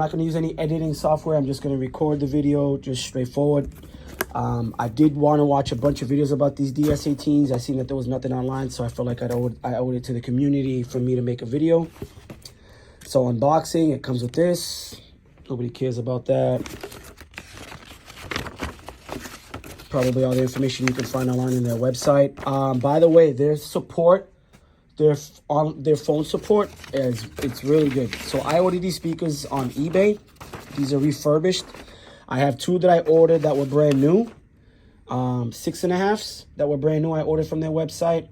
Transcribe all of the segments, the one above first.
not going to use any editing software. I'm just going to record the video just straightforward. I did want to watch a bunch of videos about these DS18s. I seen that there was nothing online, so I felt like I owed it to the community for me to make a video. So unboxing, it comes with this. Nobody cares about that. Probably all the information you can find online in their website. By the way, their support, their phone support it's really good. So I ordered these speakers on eBay. These are refurbished. I have two that I ordered that were brand new. 6.5s that were brand new I ordered from their website.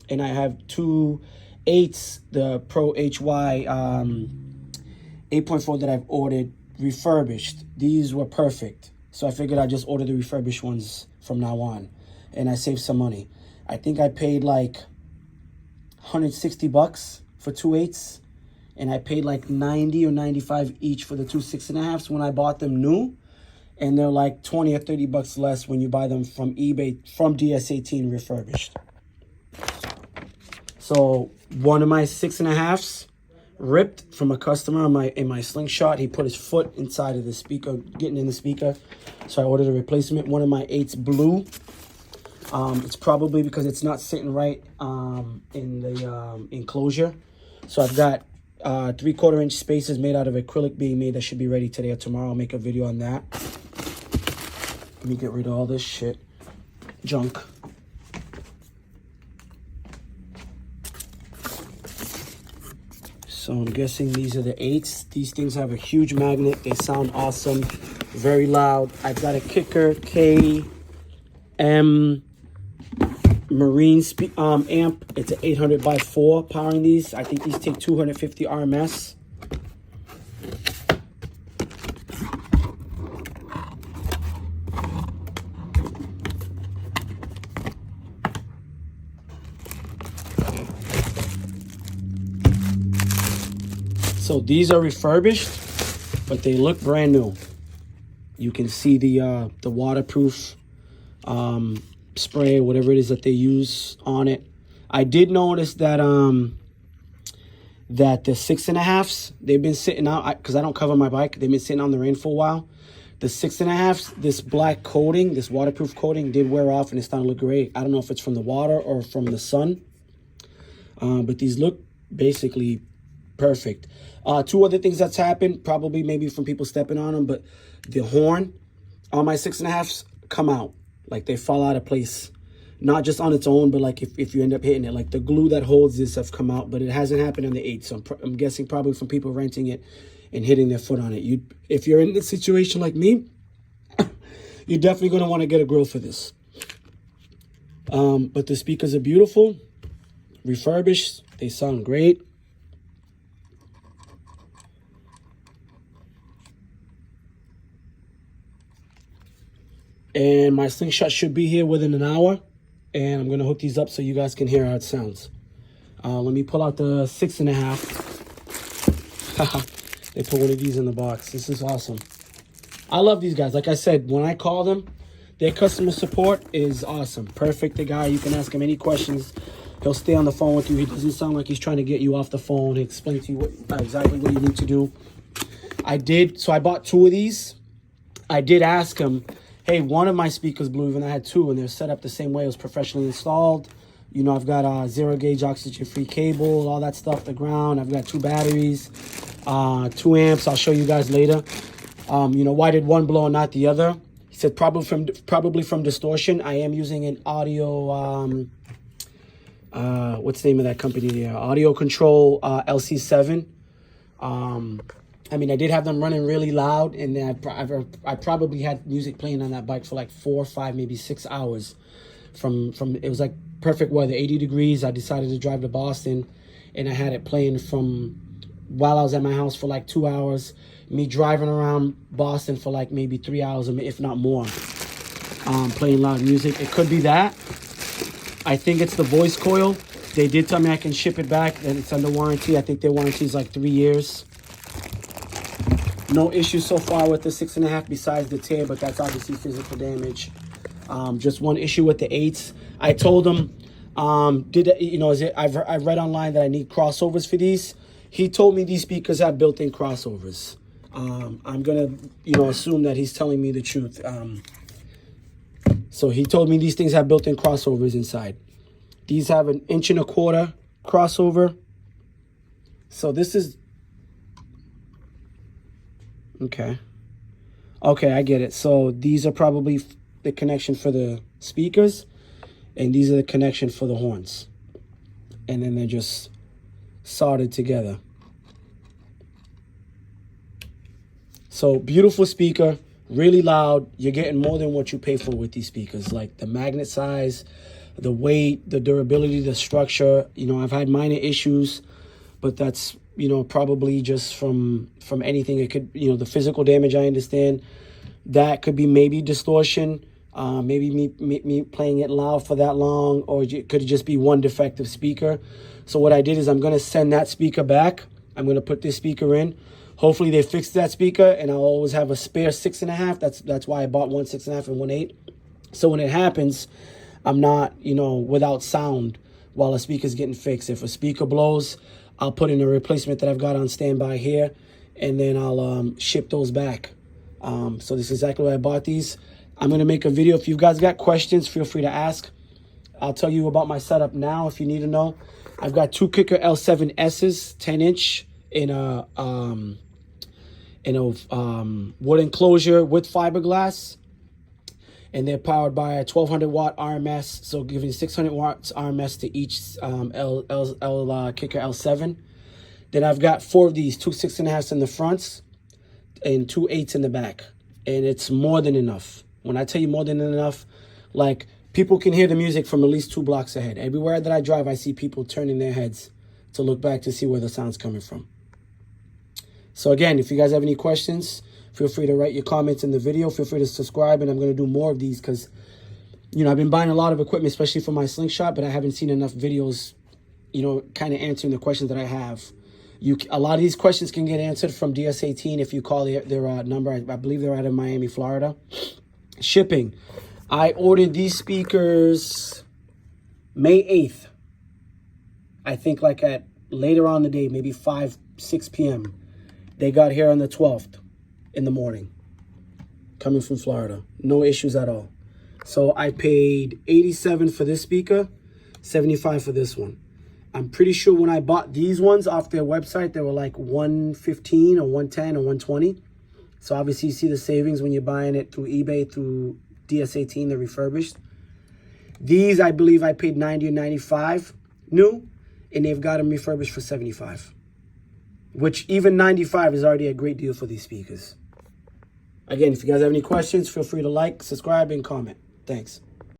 And I have two 8s, the Pro-Hy8 8.4 that I've ordered refurbished. These were perfect. So I figured I'd just order the refurbished ones from now on. And I saved some money. I think I paid like 160 bucks for two 8s. And I paid like 90 or 95 each for the two 6.5s when I bought them new. And they're like 20 or 30 bucks less when you buy them from eBay, from DS18 refurbished. So one of my 6.5s ripped from a customer in my slingshot. He put his foot inside of the speaker, getting in the speaker. So I ordered a replacement. One of my 8s blew. It's probably because it's not sitting right in the enclosure. So I've got 3/4 inch spaces made out of acrylic being made that should be ready today or tomorrow. I'll make a video on that. Let me get rid of all this shit, junk. So I'm guessing these are the 8s. These things have a huge magnet. They sound awesome, very loud. I've got a Kicker KM Marine amp. It's an 800/4 powering these. I think these take 250 RMS. So these are refurbished, but they look brand new. You can see the waterproof spray, whatever it is that they use on it. I did notice that that the 6.5s, they've been sitting out because I don't cover my bike. They've been sitting on the rain for a while. The 6.5s, this black coating, this waterproof coating, did wear off and it's starting to look great. I don't know if it's from the water or from the sun, but these look basically perfect. Two other things that's happened, probably maybe from people stepping on them, but the horn on my 6.5s come out. Like they fall out of place. Not just on its own, but like if you end up hitting it. Like the glue that holds this have come out, but it hasn't happened on the 8. So I'm guessing probably from people renting it and hitting their foot on it. If you're in this situation like me, you're definitely going to want to get a grill for this. But the speakers are beautiful, refurbished. They sound great. And my slingshot should be here within an hour. And I'm going to hook these up so you guys can hear how it sounds. Let me pull out the 6.5. They put one of these in the box. This is awesome. I love these guys. Like I said, when I call them, their customer support is awesome. Perfect. The guy, you can ask him any questions. He'll stay on the phone with you. He doesn't sound like he's trying to get you off the phone. He'll explain to you exactly what you need to do. So I bought 2 of these. I did ask him, hey, one of my speakers blew, even I had 2, and they're set up the same way. It was professionally installed. You know, I've got a 0-gauge oxygen-free cable, all that stuff, the ground. I've got 2 batteries, 2 amps. I'll show you guys later. You know, why did one blow and not the other? He said probably from distortion. I am using an audio, what's the name of that company there? Audio Control LC7. I mean, I did have them running really loud, and then I probably had music playing on that bike for like 4, 5, maybe 6 hours. From it was like perfect weather, 80 degrees. I decided to drive to Boston, and I had it playing from while I was at my house for like 2 hours. Me driving around Boston for like maybe 3 hours, if not more, playing loud music. It could be that. I think it's the voice coil. They did tell me I can ship it back, and it's under warranty. I think their warranty is like 3 years. No issues so far with the 6.5 besides the tear, but that's obviously physical damage. Just one issue with the 8s. I told him, I've read online that I need crossovers for these. He told me these speakers have built-in crossovers. I'm gonna, assume that he's telling me the truth. So he told me these things have built-in crossovers inside. These have an 1.25 inch crossover. So this is, okay, I get it. So these are probably the connection for the speakers, and these are the connection for the horns. And then they're just soldered together. So beautiful speaker, really loud. You're getting more than what you pay for with these speakers, like the magnet size, the weight, the durability, the structure. I've had minor issues, but that's, probably just from anything. It could, the physical damage, I understand. That could be maybe distortion, maybe me playing it loud for that long, or it could just be one defective speaker. So what I did is I'm going to send that speaker back. I'm going to put this speaker in. Hopefully they fix that speaker, and I'll always have a spare 6.5. That's why I bought one 6.5 and one 8. So when it happens, I'm not, without sound while a speaker's getting fixed. If a speaker blows, I'll put in a replacement that I've got on standby here, and then I'll ship those back. So this is exactly why I bought these. I'm going to make a video. If you guys got questions, feel free to ask. I'll tell you about my setup now if you need to know. I've got two Kicker L7S's, 10-inch, in a wood enclosure with fiberglass, and they're powered by a 1200 watt RMS, so giving 600 watts RMS to each Kicker L7. Then I've got 4 of these, 2 6.5s in the fronts and 2 8s in the back, and it's more than enough. When I tell you more than enough, like, people can hear the music from at least 2 blocks ahead. Everywhere that I drive, I see people turning their heads to look back to see where the sound's coming from. So again, if you guys have any questions, feel free to write your comments in the video. Feel free to subscribe, and I'm going to do more of these because, I've been buying a lot of equipment, especially for my slingshot, but I haven't seen enough videos, kind of answering the questions that I have. A lot of these questions can get answered from DS18 if you call their number. I believe they're out of Miami, Florida. Shipping. I ordered these speakers May 8th. I think like at later on in the day, maybe 5, 6 p.m. They got here on the 12th in the morning, coming from Florida. No issues at all. So I paid $87 for this speaker, $75 for this one. I'm pretty sure when I bought these ones off their website, they were like $115 or $110 or $120. So obviously you see the savings when you're buying it through eBay, through DS18, they're refurbished. These, I believe I paid $90 or $95 new, and they've got them refurbished for $75. Which even $95 is already a great deal for these speakers. Again, if you guys have any questions, feel free to like, subscribe, and comment. Thanks.